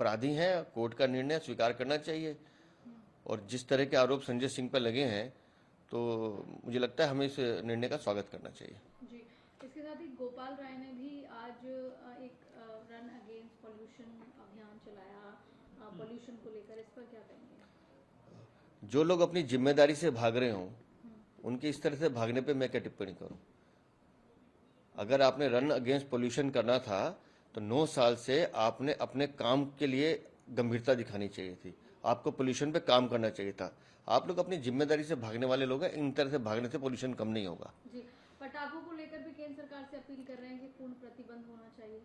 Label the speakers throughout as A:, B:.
A: अपराधी हैं, कोर्ट का निर्णय स्वीकार करना चाहिए। और जिस तरह के आरोप संजय सिंह पर लगे हैं, तो मुझे लगता है हमें इस निर्णय का स्वागत करना चाहिए।
B: जी, इसके साथ ही गोपाल राय ने भी आज एक रन अगेंस्ट पॉल्यूशन अभियान चलाया, पॉल्यूशन को लेकर, इस पर क्या कहेंगे?
A: जो लोग अपनी जिम्मेदारी से भाग रहे हों, उनके इस तरह से भागने पे मैं क्या टिप्पणी करूं? अगर आपने रन अगेंस्ट पॉल्यूशन करना था तो 9 साल से आपने अपने काम के लिए गंभीरता दिखानी चाहिए थी, आपको पोल्यूशन पे काम करना चाहिए था। आप लोग अपनी जिम्मेदारी से भागने वाले लोग हैं, इन तरह से भागने से पोल्यूशन कम नहीं होगा।
B: जी, पटाखों को लेकर भी केंद्र सरकार से अपील कर रहे हैं कि पूर्ण प्रतिबंध होना चाहिए।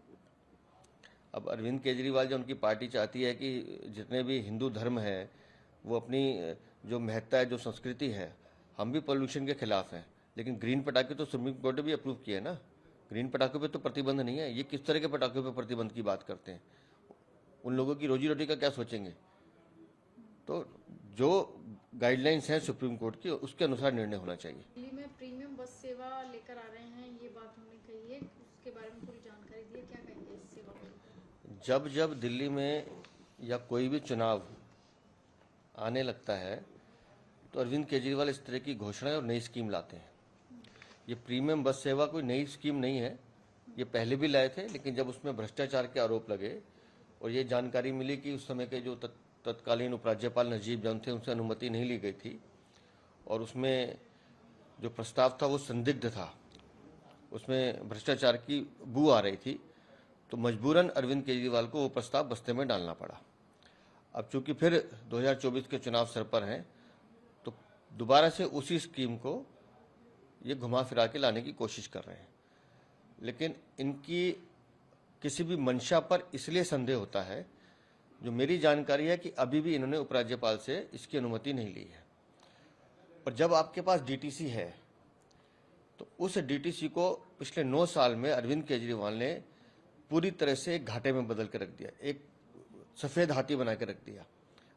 A: अब अरविंद केजरीवाल, जो उनकी पार्टी चाहती है कि जितने भी हिंदू धर्म है वो अपनी जो महत्ता है, जो संस्कृति है, हम भी पोल्यूशन के खिलाफ हैं, लेकिन ग्रीन पटाखे तो सुप्रीम कोर्ट ने भी अप्रूव किए ना। ग्रीन पटाखों पे तो प्रतिबंध नहीं है। ये किस तरह के पटाखों पे प्रतिबंध की बात करते हैं? उन लोगों की रोजी रोटी का क्या सोचेंगे? तो जो गाइडलाइंस हैं सुप्रीम कोर्ट की, उसके अनुसार निर्णय होना चाहिए।
B: दिल्ली में प्रीमियम बस सेवा लेकर आ रहे हैं, ये बात हमने कही है, उसके बारे में पूरी जानकारी दी है, क्या कहेंगे इस सेवा को?
A: जब जब दिल्ली में या कोई भी चुनाव आने लगता है तो अरविंद केजरीवाल इस तरह की घोषणाएं और नई स्कीम लाते हैं। ये प्रीमियम बस सेवा कोई नई स्कीम नहीं है, ये पहले भी लाए थे, लेकिन जब उसमें भ्रष्टाचार के आरोप लगे और ये जानकारी मिली कि उस समय के जो तत्कालीन उपराज्यपाल नजीब जंग थे, उनसे अनुमति नहीं ली गई थी और उसमें जो प्रस्ताव था वो संदिग्ध था, उसमें भ्रष्टाचार की बू आ रही थी, तो मजबूरन अरविंद केजरीवाल को वो प्रस्ताव बस्ते में डालना पड़ा। अब चूंकि फिर 2024 के चुनाव सर पर हैं, तो दोबारा से उसी स्कीम को ये घुमा फिरा के लाने की कोशिश कर रहे हैं। लेकिन इनकी किसी भी मंशा पर इसलिए संदेह होता है, जो मेरी जानकारी है कि अभी भी इन्होंने उपराज्यपाल से इसकी अनुमति नहीं ली है। और जब आपके पास डीटीसी है तो उस डीटीसी को पिछले 9 साल में अरविंद केजरीवाल ने पूरी तरह से एक घाटे में बदल के रख दिया, एक सफेद हाथी बना के रख दिया।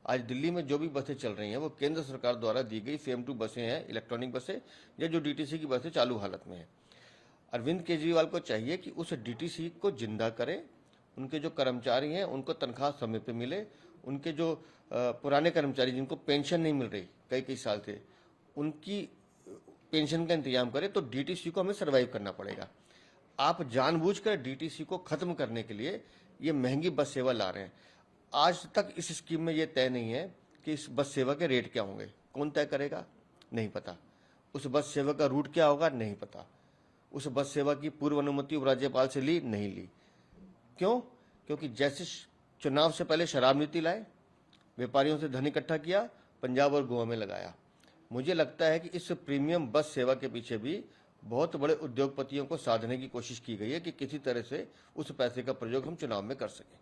A: आज दिल्ली में जो भी बसें चल रही हैं वो केंद्र सरकार द्वारा दी गई फेम 2 बसें हैं, इलेक्ट्रॉनिक बसें, या जो डीटीसी की बसें चालू हालत में हैं। अरविंद केजरीवाल को चाहिए कि उस डीटीसी को जिंदा करे, उनके जो कर्मचारी हैं उनको तनख्वाह समय पे मिले, उनके जो पुराने कर्मचारी जिनको पेंशन नहीं मिल रही कई कई साल से, उनकी पेंशन का इंतजाम करे। तो डीटीसी को हमें सर्वाइव करना पड़ेगा। आप जानबूझकर डीटीसी को खत्म करने के लिए ये महंगी बस सेवा ला रहे हैं। आज तक इस स्कीम में ये तय नहीं है कि इस बस सेवा के रेट क्या होंगे, कौन तय करेगा, नहीं पता। उस बस सेवा का रूट क्या होगा, नहीं पता। उस बस सेवा की पूर्व अनुमति उपराज्यपाल से ली, नहीं ली। क्यों? क्योंकि जैसे चुनाव से पहले शराब नीति लाए, व्यापारियों से धन इकट्ठा किया, पंजाब और गोवा में लगाया। मुझे लगता है कि इस प्रीमियम बस सेवा के पीछे भी बहुत बड़े उद्योगपतियों को साधने की कोशिश की गई है कि किसी तरह से उस पैसे का प्रयोग हम चुनाव में कर सकें।